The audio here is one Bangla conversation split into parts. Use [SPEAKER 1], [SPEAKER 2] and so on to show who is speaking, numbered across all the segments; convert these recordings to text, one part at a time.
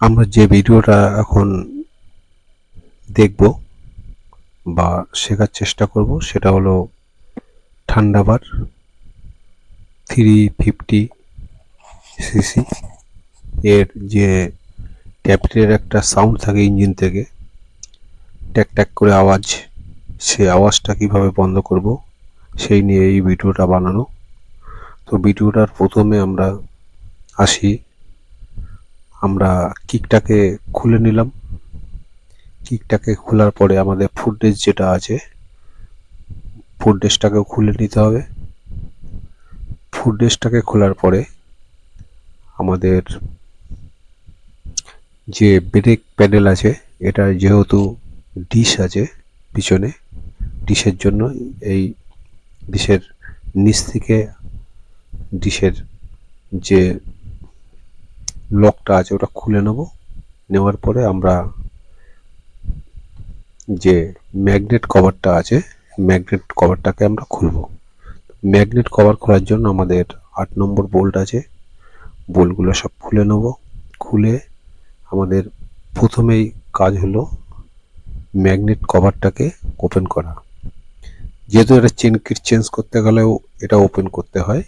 [SPEAKER 1] আমরা যে ভিডিওটা এখন দেখব বা শেখার চেষ্টা করব সেটা হলো থান্ডারবার 350 সিসি এর যে ক্যাপিটের একটা সাউন্ড থাকে ইঞ্জিন থেকে, ট্যাক ট্যাক করে আওয়াজ, সেই আওয়াজটা কিভাবে বন্ধ করব সেই নিয়ে এই ভিডিওটা বানানো। তো ভিডিওটার প্রথমে আমরা আসি, আমরা কিকটাকে খুলে নিলাম। কিকটাকে খোলার পরে আমাদের ফুটরেস্ট যেটা আছে, ফুটরেস্টটাকেও খুলে নিতে হবে। ফুটরেস্টটাকে খোলার পরে আমাদের যে ব্রেক প্যাডেল আছে, এটা যেহেতু ডিশ আছে পিছনে, ডিশের জন্য এই ডিশের নিচ থেকে ডিশের যে লকটা আছে ওটা খুলে নেব। নেওয়ার পরে আমরা যে ম্যাগনেট কভারটা আছে, ম্যাগনেট কভারটাকে আমরা খুলব। ম্যাগনেট কভার খোলার জন্য আমাদের 8 নম্বর বোল্ট আছে, বোল্টগুলো সব খুলে নেব। খুলে আমাদের প্রথমেই কাজ হলো ম্যাগনেট কভারটাকে ওপেন করা। যেহেতু এটা চেন কিট চেঞ্জ করতে গেলেও এটা ওপেন করতে হয়,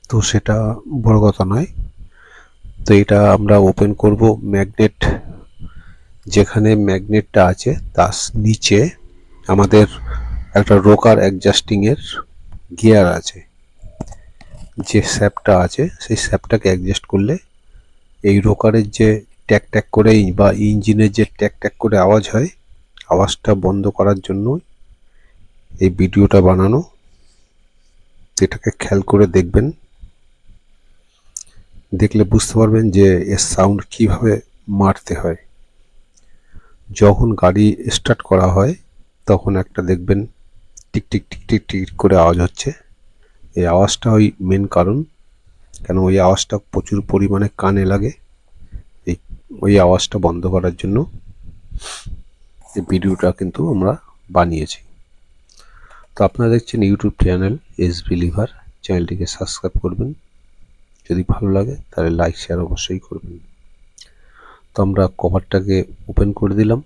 [SPEAKER 1] তো সেটা বড় কথা নয়। তো এটা আমরা ওপেন করব। ম্যাগনেট, যেখানে ম্যাগনেটটা আছে তার নিচে আমাদের একটা রোকার অ্যাডজাস্টিং এর গিয়ার আছে। যে শ্যাফটটা আছে সেই শ্যাফটটাকে অ্যাডজাস্ট করলে এই রোকারের যে ট্যাক ট্যাক করে বা ইঞ্জিনের যে ট্যাক ট্যাক করে আওয়াজ হয়, আওয়াজটা বন্ধ করার জন্য এই ভিডিওটা বানানো। এটাকে খেয়াল করে দেখবেন, দেখলে বুঝতে পারবেন যে এর সাউন্ড কিভাবে মারতে হয়। যখন গাড়ি স্টার্ট করা হয় তখন একটা দেখবেন tick tick tick tick tick করে আওয়াজ হচ্ছে। এই আওয়াজটা ওই মেন কারণ, কেন ওই আওয়াজটা প্রচুর পরিমাণে কানে লাগে। এই ওই আওয়াজটা বন্ধ করার জন্য এই ভিডিওটা কিন্তু আমরা বানিয়েছি। তো আপনারা দেখছেন ইউটিউব চ্যানেল এস বিলিভার, চ্যানেলটিকে সাবস্ক্রাইব করবেন। যদি ভালো লাগে তাহলে লাইক শেয়ার অবশ্যই করবেন। তো আমরা কভারটাকে ওপেন করে দিলাম।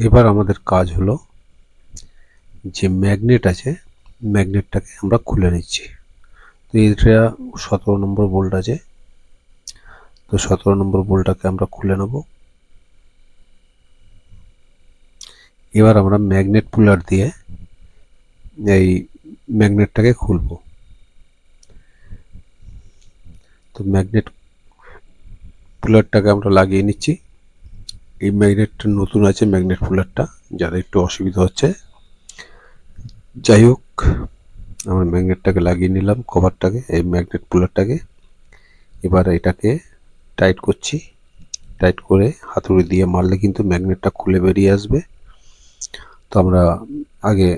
[SPEAKER 1] এবার আমাদের কাজ হলো যে ম্যাগনেট আছে, ম্যাগনেটটাকে আমরা খুলে নিচ্ছি। তো এটা 17 নম্বর বোল্ট আছে, তো 17 নম্বর বোল্টটাকে আমরা খুলে নেব। এবার আমরা ম্যাগনেট পুলার দিয়ে এই ম্যাগনেটটাকে খুলব। তো ম্যাগনেট পুলারটাকে আমরা লাগিয়ে নিচ্ছি। এই ম্যাগনেটটা নতুন আছে, ম্যাগনেট পুলারটা, যাদের একটু অসুবিধা হচ্ছে। যাই হোক, আমরা ম্যাগনেটটাকে লাগিয়ে নিলাম, কভারটাকে, এই ম্যাগনেট পুলারটাকে। এবার এটাকে টাইট করছি। টাইট করে হাতুড়ি দিয়ে মারলে কিন্তু ম্যাগনেটটা খুলে বেরিয়ে আসবে। তো আমরা আগে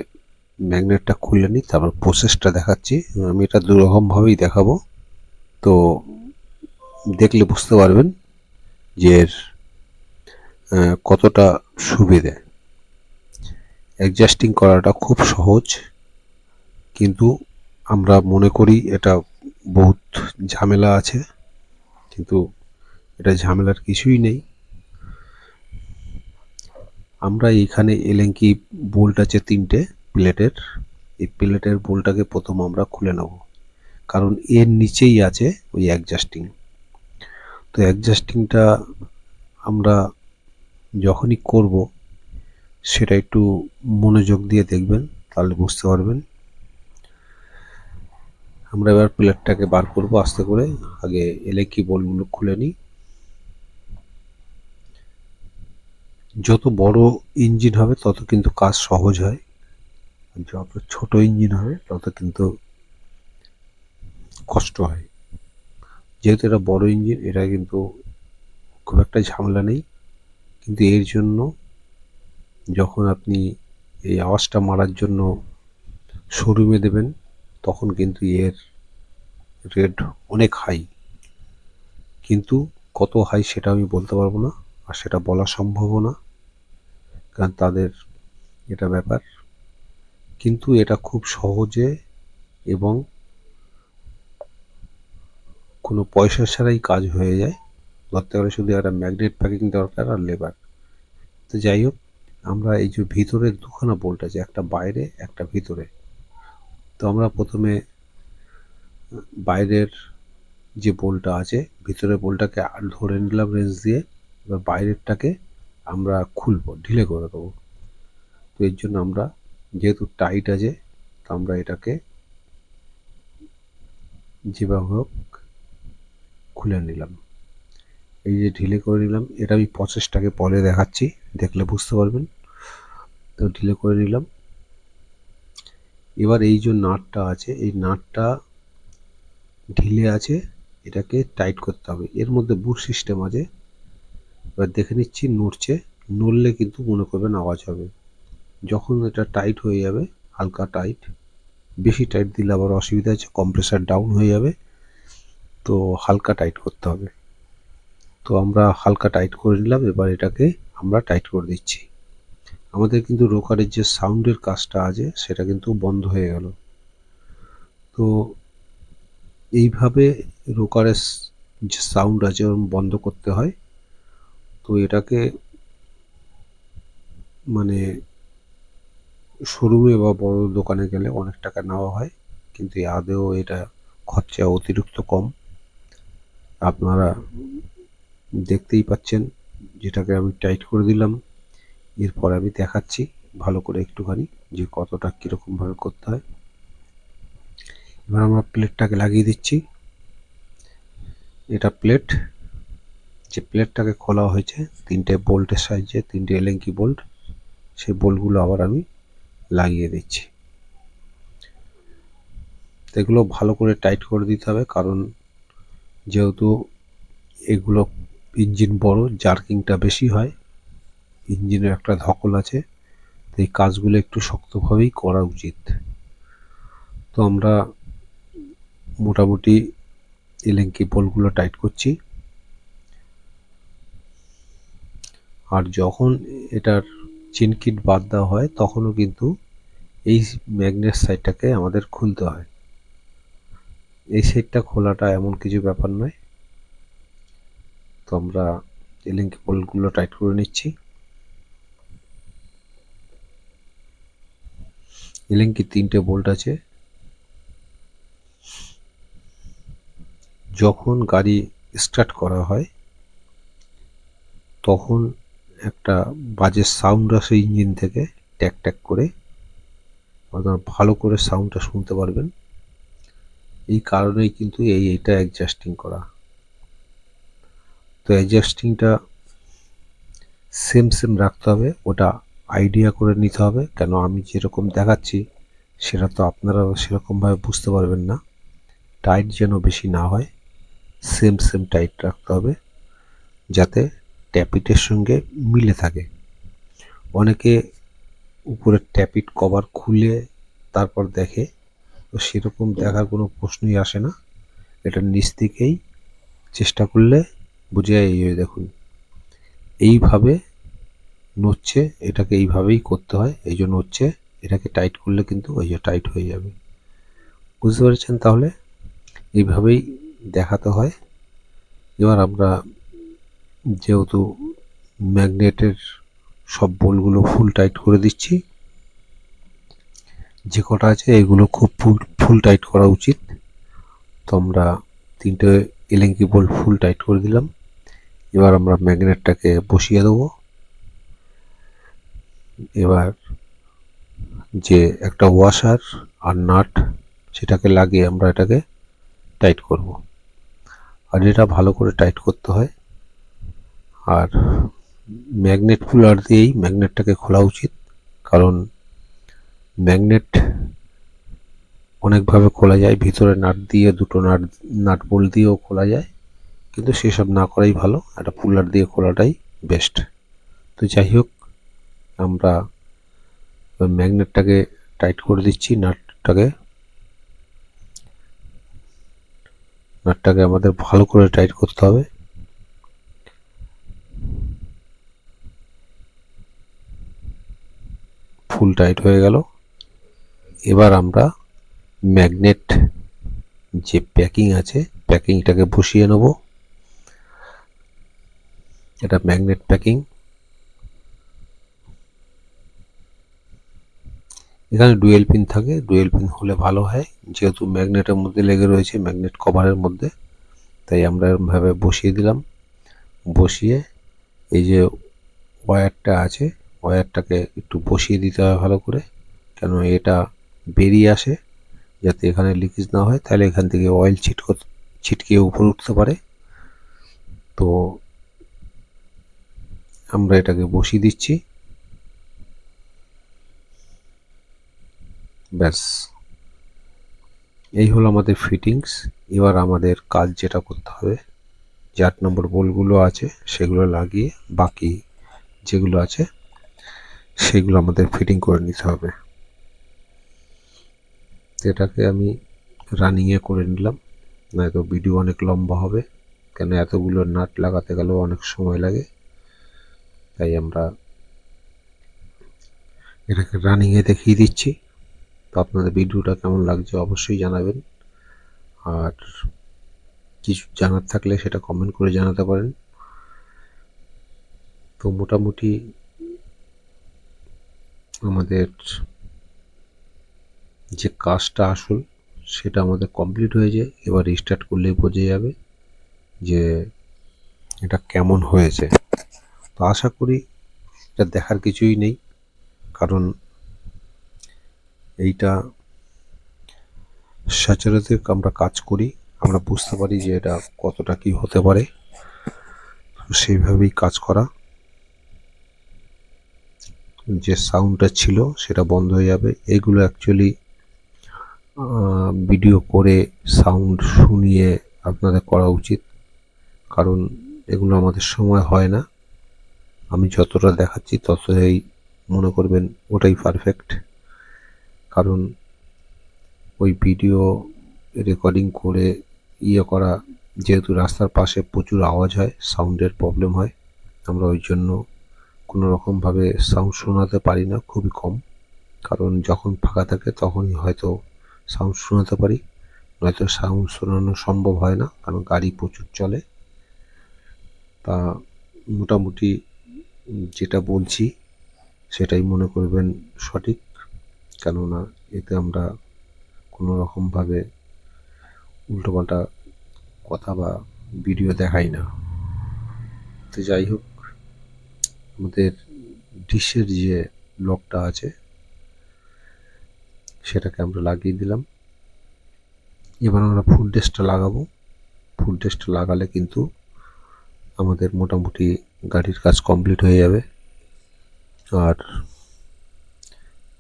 [SPEAKER 1] ম্যাগনেটটা খুলে নিই, তারপর প্রসেসটা দেখাচ্ছি। আমি এটা দুরকমভাবেই দেখাবো, তো দেখলে বুঝতে পারবেন যে এর কতটা সুবিধে। অ্যাডজাস্টিং করাটা খুব সহজ, কিন্তু আমরা মনে করি এটা বহুত ঝামেলা আছে, কিন্তু এটা ঝামেলার কিছুই নেই। আমরা এখানে এলেঙ্কি বোল্ট আছে 3টে প্লেটের। এই প্লেটের বোল্টটাকে প্রথম আমরা খুলে নেব, কারণ এর নিচেই আছে ওই অ্যাডজাস্টিং। তো অ্যাডজাস্টিংটা আমরা যখনই করব সেটা একটু মনোযোগ দিয়ে দেখবেন, তাহলে বুঝতে পারবেন। আমরা এবার প্লেটটাকে বার করব আস্তে করে। আগে এলেঙ্কি বোল্টগুলো খুলে নিই। যত বড় ইঞ্জিন হবে তত কিন্তু কাজ সহজ হয়, যত ছোট ইঞ্জিন হবে তত কিন্তু কষ্ট হয়। যেহেতু এটা বড় ইঞ্জিন, এটা কিন্তু খুব একটা ঝামেলা নেই, কিন্তু এর জন্য যখন আপনি এই আওয়াজটা মারার জন্য শোরুমে দেবেন তখন কিন্তু এর রেট অনেক হাই, কিন্তু কত হাই সেটা আমি বলতে পারবো না, আর সেটা বলা সম্ভবও না, কারণ তাদের এটা ব্যাপার। কিন্তু এটা খুব সহজে এবং কোনো পয়সা ছাড়াই কাজ হয়ে যায়। ধরতে গেলে শুধু একটা ম্যাগনেট প্যাকিং দরকার আর লেবার। তো যাই হোক, আমরা এই যে ভিতরে দুখানা বোল্ট আছে, একটা বাইরে একটা ভিতরে। তো আমরা প্রথমে বাইরের যে বোল্টটা আছে, ভিতরের বোল্টটাকে ধরে নিলাম রেঞ্চ দিয়ে। এবার বাইরেরটাকে আমরা খুলবো, ঢিলে করে দেবো। তো এর জন্য আমরা যেহেতু টাইট আছে, তো আমরা এটাকে যেভাবে হোক খুলে নিলাম। এই যে ঢিলে করে নিলাম, এটা আমি প্রসেসটাকে পরে দেখাচ্ছি, দেখলে বুঝতে পারবেন। তো ঢিলে করে নিলাম। এবার এই যে নাটটা আছে, এই নাটটা ঢিলে আছে, এটাকে টাইট করতে হবে। এর মধ্যে বুশ সিস্টেম আছে। এবার দেখে নিচ্ছি নড়ছে, নড়লে কিন্তু মনে করবেন আওয়াজ হবে। যখন এটা টাইট হয়ে যাবে, হালকা টাইট, বেশি টাইট দিলে আবার অসুবিধা আছে, কম্প্রেসার ডাউন হয়ে যাবে। তো হালকা টাইট করতে হবে। তো আমরা হালকা টাইট করে নিলাম। এবার এটাকে আমরা টাইট করে দিচ্ছি। আমাদের কিন্তু রোকারের যে সাউন্ডের কাজটা আছে সেটা কিন্তু বন্ধ হয়ে গেল। তো এইভাবে রোকারের যে সাউন্ড আছে ওরকম বন্ধ করতে হয়। তো এটাকে মানে শোরুমে বা বড় দোকানে গেলে অনেক টাকা নেওয়া হয়, কিন্তু আদৌ এটা খরচা অতিরিক্ত কম। আপনারা দেখতেই পাচ্ছেন, যেটাকে আমি টাইট করে দিলাম। এরপর আমি দেখাচ্ছি ভালো করে একটুখানি যে কতটা কীরকমভাবে করতে হয়। এবার আমরা প্লেটটাকে লাগিয়ে দিচ্ছি। এটা প্লেট, যে প্লেটটাকে খোলা হয়েছে, তিনটে বোল্টের সাহায্যে, তিনটে এলেঙ্কি বোল্ট, সেই বোল্টগুলো আবার আমি লাগিয়ে দিচ্ছি। এগুলো ভালো করে টাইট করে দিতে হবে, কারণ যেহেতু এগুলো ইঞ্জিন বড়, জার্কিংটা বেশি হয়, ইঞ্জিনের একটা ধকল আছে, তো এই কাজগুলো একটু শক্তভাবেই করা উচিত। তো আমরা মোটামুটি এলেঙ্কি বোল্টগুলো টাইট করছি। আর যখন এটার চেনকিট বাদ দেওয়া হয়, তখনও কিন্তু এই ম্যাগনেট সাইডটাকে আমাদের খুলতে হয়। এই সাইডটা খোলাটা এমন কিছু ব্যাপার নয়। তো আমরা এলেঙ্কি বোল্টগুলো টাইট করে নিচ্ছি। এলেঙ্কি তিনটে বোল্ট আছে। যখন গাড়ি স্টার্ট করা হয় তখন একটা বাজে সাউন্ড আসে ইঞ্জিন থেকে, ট্যাক ট্যাক করে। আপনারা ভালো করে সাউন্ডটা শুনতে পারবেন। এই কারণেই কিন্তু এইটা অ্যাডজাস্টিং করা। তো অ্যাডজাস্টিংটা সেম রাখতে হবে, ওটা আইডিয়া করে নিতে হবে। কেন আমি যেরকম দেখাচ্ছি সেটা তো আপনারা সেরকমভাবে বুঝতে পারবেন না। টাইট যেন বেশি না হয়, সেম টাইট রাখতে হবে, যাতে ট্যাপিটের সঙ্গে মিলে থাকে। অনেকে উপরের ট্যাপিট কভার খুলে তারপর দেখে, তো সেরকম দেখার কোনো প্রশ্নই আসে না। এটা নিচ থেকেই চেষ্টা করলে বুঝে যায়। এই দেখুন এইভাবে নড়ছে, এটাকে এইভাবেই করতে হয়। এই জন্য হচ্ছে, এটাকে টাইট করলে কিন্তু ওই যে টাইট হয়ে যাবে। বুঝতে পেরেছেন? তাহলে এইভাবেই দেখাতে হয়। এবার আমরা যেহেতু ম্যাগনেটের সব বোল্টগুলো ফুল টাইট করে দিচ্ছি, যে কটা আছে এগুলো খুব ফুল টাইট করা উচিত। তো আমরা তিনটে এলেঙ্কি বোল্ট ফুল টাইট করে দিলাম। এবার আমরা ম্যাগনেটটাকে বসিয়ে দেবো। এবার যে একটা ওয়াশার আর নাট, সেটাকে লাগিয়ে আমরা এটাকে টাইট করব। আর এটা ভালো করে টাইট করতে হয়। আর ম্যাগনেট পুলার দিয়েই ম্যাগনেটটাকে খোলা উচিত, কারণ ম্যাগনেট অনেকভাবে খোলা যায়। ভিতরে নাট দিয়ে, দুটো নাট বোল্ট দিয়েও খোলা যায়, কিন্তু সেসব না করাই ভালো। একটা পুলার দিয়ে খোলাটাই বেস্ট। তো যাই হোক, আমরা ম্যাগনেটটাকে টাইট করে দিচ্ছি। নাটটাকে আমাদের ভালো করে টাইট করতে হবে। ফুল টাইট হয়ে গেল। এবার আমরা ম্যাগনেট যে প্যাকিং আছে, প্যাকিংটাকে বসিয়ে নেব। এটা ম্যাগনেট প্যাকিং। এখানে ডুয়েল পিন থাকে, ডুয়েল পিন হলে ভালো হয়, যেহেতু ম্যাগনেটের মধ্যে লেগে রয়েছে, ম্যাগনেট কভারের মধ্যে, তাই আমরা এরকমভাবে বসিয়ে দিলাম। বসিয়ে এই যে ওয়্যারটা আছে, ওয়্যারটাকে একটু বসিয়ে দিতে হয় ভালো করে, কেন এটা বেরিয়ে আসে, যাতে এখানে লিকেজ না হয়, তাহলে এখান থেকে অয়েল ছিটকে উপরে উঠতে পারে। তো আমরা এটাকে বসিয়ে দিচ্ছি। ব্যাস, এই হলো আমাদের ফিটিংস। এবার আমাদের কাজ যেটা করতে হবে, যে 8 নম্বর বোল্টগুলো আছে সেগুলো লাগিয়ে বাকি যেগুলো আছে সেগুলো আমাদের ফিটিং করে নিতে হবে। এটাকে আমি রানিংয়ে করে নিলাম, নয়তো ভিডিও অনেক লম্বা হবে, কেন এতগুলো নাট লাগাতে গেলেও অনেক সময় লাগে, তাই আমরা এটাকে রানিংয়ে দেখিয়ে দিচ্ছি। তো আপনাদের ভিডিওটা কেমন লাগছে অবশ্যই জানাবেন, আর কিছু জানার থাকলে সেটা কমেন্ট করে জানাতে পারেন। তো মোটামুটি আমাদের যে কাজটা আসল সেটা আমাদের কমপ্লিট হয়েছে। এবার রিস্টার্ট করলেই বোঝা যাবে যে এটা কেমন হয়েছে। তো আশা করি এটা দেখার কিছুই নেই, কারণ এইটা সচরাচর আমরা কাজ করি, আমরা বুঝতে পারি যে এটা কতটা কি হতে পারে, সেইভাবেই কাজ করা। যে সাউন্ডটা ছিল সেটা বন্ধ হয়ে যাবে। এগুলো অ্যাকচুয়ালি ভিডিও করে সাউন্ড শুনিয়ে আপনাদের করা উচিত, কারণ এগুলো আমাদের সময় হয় না। আমি যতটা দেখাচ্ছি ততটাই মনে করবেন ওটাই পারফেক্ট, কারণ ওই ভিডিও রেকর্ডিং করে করা, যেহেতু রাস্তার পাশে প্রচুর আওয়াজ হয়, সাউন্ডের প্রবলেম হয়, আমরা ওই জন্য কোনো রকমভাবে সাউন্ড শোনাতে পারি না, খুবই কম। কারণ যখন ফাঁকা থাকে তখনই হয়তো সাউন্ড শোনাতে পারি, নয়তো সাউন্ড শোনানো সম্ভব হয় না, কারণ গাড়ি প্রচুর চলে। তা মোটামুটি যেটা বলছি সেটাই মনে করবেন সঠিক, কেননা এতে আমরা কোনো রকমভাবে উল্টোপাল্টা কথা বা ভিডিও দেখাই না। তো যাই হোক, আমাদের ডিশের যে লকটা আছে সেটাকে আমরা লাগিয়ে দিলাম। এবার আমরা ফুল টেস্টটা লাগাবো। ফুল টেস্টটা লাগালে কিন্তু আমাদের মোটামুটি গাড়ির কাজ কমপ্লিট হয়ে যাবে, আর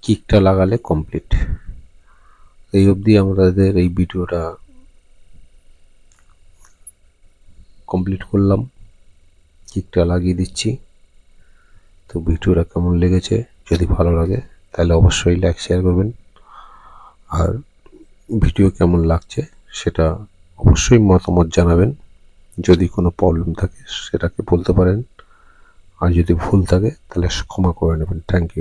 [SPEAKER 1] কিকটা লাগালে কমপ্লিট। এই অবধি আমাদের এই ভিডিওটা কমপ্লিট করলাম। কিকটা লাগিয়ে দিচ্ছি। তো ভিডিওটা কেমন লেগেছে, যদি ভালো লাগে তাহলে অবশ্যই লাইক শেয়ার করবেন, আর ভিডিও কেমন লাগছে সেটা অবশ্যই মতামত জানাবেন। যদি কোনো প্রবলেম থাকে সেটাকে বলতে পারেন, আর যদি ভুল থাকে তাহলে ক্ষমা করে নেবেন। Thank you.